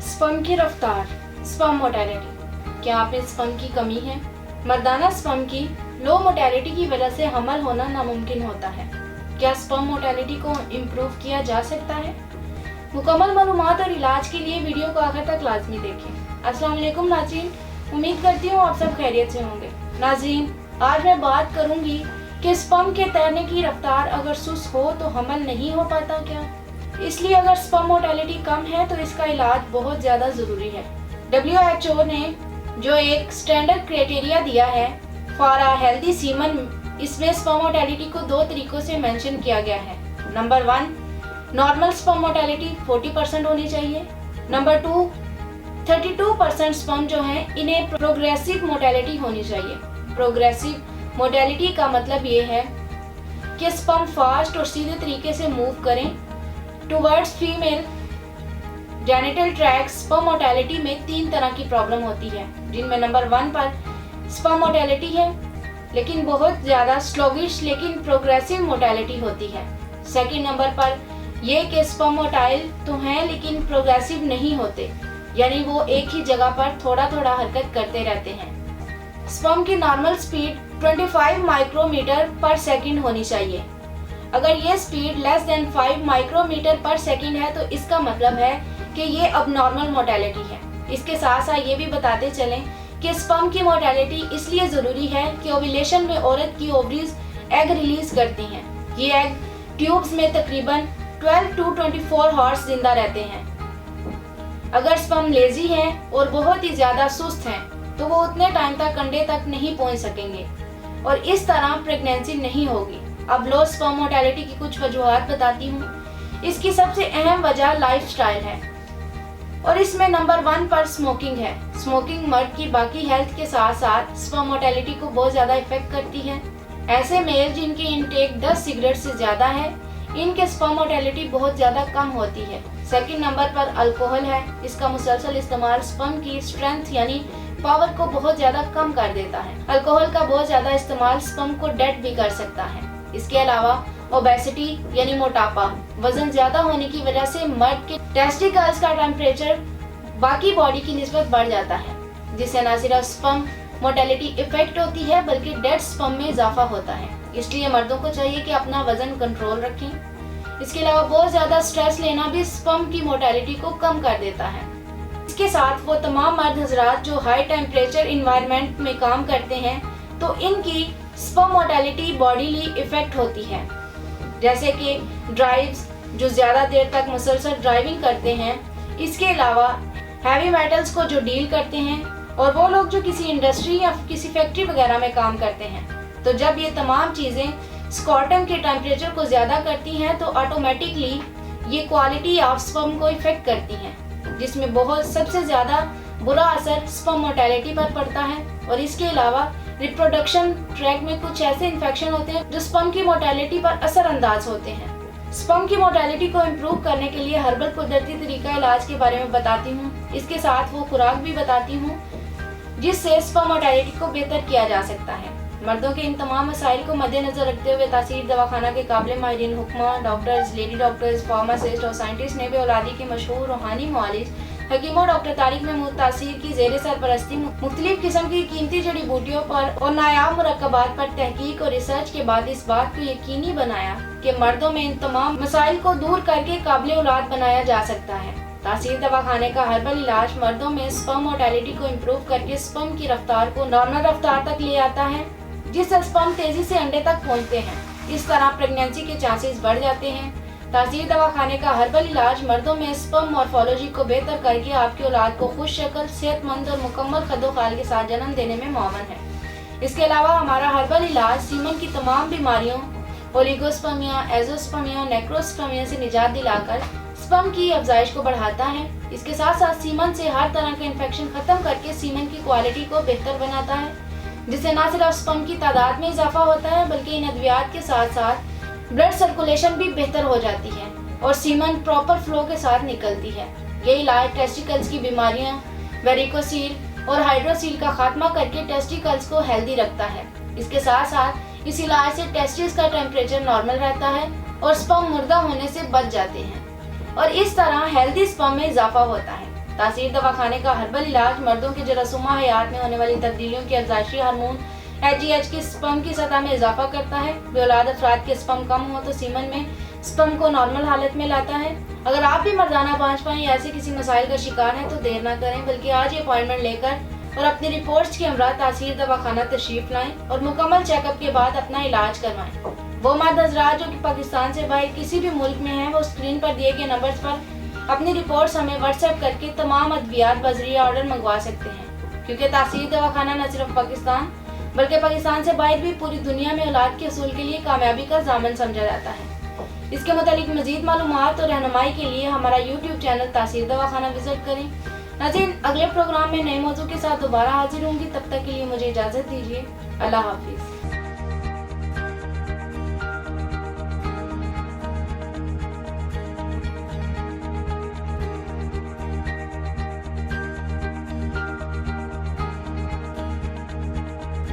Sperm की रफ्तार, sperm mortality. क्या आप में स्पर्म की कमी है? मर्दाना स्पर्म की लो मोटेलिटी की वजह से हमल होना नामुमकिन होता है। क्या स्पर्म मोटेलिटी को इम्प्रूव किया जा सकता है? मुकम्मल मालूमात और इलाज के लिए वीडियो को आखिर तक लाजमी देखें। अस्सलाम वालेकुम नाज़रीन, उम्मीद करती हूँ आप सब खैरियत से होंगे। नाज़रीन, आज मैं बात करूँगी कि स्पर्म के तैरने की रफ्तार अगर सुस्त हो तो हमल नहीं हो पाता क्या? इसलिए अगर स्पर्म मोटेलिटी कम है तो इसका इलाज बहुत ज़्यादा ज़रूरी है। WHO ने जो एक स्टैंडर्ड क्राइटेरिया दिया है फॉर अ हेल्दी सीमन, इसमें स्पर्म मोटेलिटी को दो तरीकों से मेंशन किया गया है। नंबर 1, नॉर्मल स्पर्म मोटेलिटी 40% होनी चाहिए। नंबर 2, 32% स्पर्म जो है इन्हें प्रोग्रेसिव मोटेलिटी होनी चाहिए। प्रोग्रेसिव मोटेलिटी का मतलब ये है कि स्पर्म फास्ट और सीधे तरीके से मूव करें towards female genital tract. Sperm mortality में 3 तरह की प्रॉब्लम होती है, जिनमें नंबर 1 पर स्पर्म मोटेलिटी है लेकिन बहुत ज़्यादा स्लोगिश लेकिन प्रोग्रेसिव मोटेलिटी होती है। सेकंड नंबर पर ये कि स्पर्म मोटाइल तो हैं लेकिन प्रोग्रेसिव नहीं होते, यानी वो एक ही जगह पर थोड़ा थोड़ा हरकत करते रहते हैं। स्पर्म की नॉर्मल स्पीड 25 माइक्रोमीटर पर सेकंड होनी चाहिए। अगर ये स्पीड लेस देन 5 माइक्रोमीटर पर सेकंड है तो इसका मतलब है कि ये अब नॉर्मल मोटेलिटी है। इसके साथ साथ ये भी बताते चलें कि स्पर्म की मोटेलिटी इसलिए ज़रूरी है कि ओव्यूलेशन में औरत की ओवरीज एग रिलीज करती हैं। ये एग ट्यूब्स में तकरीबन 12 to 24 हॉर्स जिंदा रहते हैं। अगर स्पर्म लेजी हैं और बहुत ही ज़्यादा सुस्त हैं तो वो उतने टाइम तक अंडे तक नहीं पहुंच सकेंगे और इस तरह प्रेगनेंसी नहीं होगी। अब लो स्पर्म मोटेलिटी की कुछ वजूहात बताती हूँ। इसकी सबसे अहम वजह लाइफस्टाइल है और इसमें नंबर 1 पर स्मोकिंग है। स्मोकिंग मर्द की बाकी हेल्थ के साथ साथ स्पर्म मोटेलिटी को बहुत ज़्यादा इफेक्ट करती है। ऐसे मेल जिनकी इनटेक 10 सिगरेट से ज़्यादा है, इनके स्पर्म मोटेलिटी बहुत ज़्यादा कम होती है। सेकंड नंबर पर अल्कोहल है। इसका मुसलसल इस्तेमाल स्पर्म की स्ट्रेंथ यानी पावर को बहुत ज़्यादा कम कर देता है। अल्कोहल का बहुत ज़्यादा इस्तेमाल स्पर्म को डेड भी कर सकता है। इसके अलावा ओबेसिटी यानी मोटापा, वजन ज्यादा होने की वजह से मर्द के टेस्टिकल्स का टेम्परेचर बाकी बॉडी की निस्बत बढ़ जाता है, जिससे न सिर्फ स्पर्म मोटेलिटी इफेक्ट होती है बल्कि डेड स्पर्म में इजाफा होता है। इसलिए मर्दों को चाहिए कि अपना वजन कंट्रोल रखें। इसके अलावा बहुत ज्यादा स्ट्रेस लेना भी स्पर्म की मोटेलिटी को कम कर देता है। इसके साथ वो तमाम मर्द हजरात जो हाई टेम्परेचर इन्वायरमेंट में काम करते हैं तो इनकी स्पर्म मोटेलिटी बॉडीली इफेक्ट होती है, जैसे कि ड्राइव्स जो ज़्यादा देर तक मुसलसल ड्राइविंग करते हैं। इसके अलावा हैवी मेटल्स को जो डील करते हैं और वो लोग जो किसी इंडस्ट्री या किसी फैक्ट्री वगैरह में काम करते हैं। तो जब ये तमाम चीज़ें स्कॉटम के टेम्परेचर को ज़्यादा करती हैं तो ऑटोमेटिकली ये क्वालिटी ऑफ स्पर्म को इफेक्ट करती हैं, जिसमें बहुत सबसे ज़्यादा बुरा असर स्पर्म मोटेलिटी पर पड़ता है। और इसके अलावा रिप्रोडक्शन ट्रैक में कुछ ऐसे इन्फेक्शन होते हैं जो स्पर्म की मोटेलिटी पर असरअंदाज होते हैं। स्पर्म की मोटेलिटी को इम्प्रूव करने के लिए हर्बल कुदरती तरीका इलाज के बारे में बताती हूँ। इसके साथ वो खुराक भी बताती हूँ जिससे स्पर्म मोटेलिटी को बेहतर किया जा सकता है। मर्दों के इन तमाम मसाइल को मद्देनजर रखते हुए तासीर दवाखाना के काबिल माहिरीन हुक्मा, डॉक्टर्स, लेडी डॉक्टर्स, फार्मासिस्ट और साइंटिस्ट ने भी औलादी के मशहूर रूहानी मुआलिज हकीमों डॉक्टर तारिक महमूद तासीर की ज़ेरे सरपरस्ती मुख्तलिफ किस्म की कीमती जड़ी बूटियों पर और नायाब मुरक्कबात पर तहकीक और रिसर्च के बाद इस बात को यकीनी बनाया कि मर्दों में इन तमाम मसाइल को दूर करके काबिल औलाद बनाया जा सकता है। तासीर दवाखाने का हर्बल इलाज मर्दों में स्पर्म मोटेलिटी को इम्प्रूव करके स्पर्म की रफ्तार को नॉर्मल रफ्तार तक ले आता है, जिससे स्पर्म तेजी से अंडे तक पहुँचते हैं। इस तरह प्रेगनेंसी के चांसेस बढ़ जाते हैं। तासीर दवाखाने का हर्बल इलाज मर्दों में स्पर्म मॉर्फोलॉजी को बेहतर करके आपकी औलाद को खुश शक्ल, सेहतमंद और मुकम्मल कद्दोखाल के साथ जन्म देने में मुआवन है। इसके अलावा हमारा हर्बल इलाज सीमन की तमाम बीमारियों ओलिगोस्पर्मिया, एजोस्पर्मिया, नेक्रोस्पर्मिया से निजात दिलाकर स्पर्म की अफजाइश को बढ़ाता है। इसके साथ साथ सीमन से हर तरह के इन्फेक्शन खत्म करके सीमन की क्वालिटी को बेहतर बनाता है, जिससे न सिर्फ स्पर्म की तादाद में इजाफा होता है बल्कि इन अद्वियात के साथ साथ ब्लड सर्कुलेशन भी बेहतर हो जाती है और सीमन प्रॉपर फ्लो के साथ निकलती है। ये इलाज टेस्टिकल्स की बीमारियां, वेरिकोसील और हाइड्रोसील का खात्मा करके टेस्टिकल्स को हेल्दी रखता है। इसके साथ साथ इस इलाज से टेस्टिस का टेम्परेचर नॉर्मल रहता है और स्पर्म मुर्दा होने से बच जाते हैं और इस तरह हेल्दी स्पर्म में इजाफा होता है। तासीर दवाखाने का हर्बल इलाज मर्दों के जरासूमा हयात में होने वाली तब्दीलियों के अफजाइशी हार्मोन HGH के स्पर्म की सतह में इजाफा करता है। बेऔलाद अफराद के स्पर्म कम हो तो सीमन में स्पर्म को नॉर्मल हालत में लाता है। अगर आप भी मर्दाना बांझपन या ऐसे किसी मसाइल का शिकार हैं तो देर ना करें, बल्कि आज ही अपॉइंटमेंट लेकर और अपनी रिपोर्ट्स के हमरा तासीर दवाखाना तशरीफ लाएं और मुकम्मल चेकअप के बाद अपना इलाज करवाएं। वो मर्द हजरात जो कि पाकिस्तान से बाहर किसी भी मुल्क में हैं, वो स्क्रीन पर दिए गए नंबर्स पर अपनी रिपोर्ट्स हमें व्हाट्सएप करके तमाम अद्वियात बजरिया ऑर्डर मंगवा सकते हैं, क्योंकि तासीर दवाखाना न सिर्फ पाकिस्तान बल्कि पाकिस्तान से बाहर भी पूरी दुनिया में औलाद के असूल के लिए कामयाबी का ज़ामन समझा जाता है। इसके मुतालिक मजीद मालूमात और रहनुमाई के लिए हमारा YouTube चैनल तासीर दवाखाना विजिट करें। नाज़रीन, अगले प्रोग्राम में नए मौजू के साथ दोबारा हाजिर होंगी। तब तक के लिए मुझे इजाज़त दीजिए। अल्लाह हाफिज़।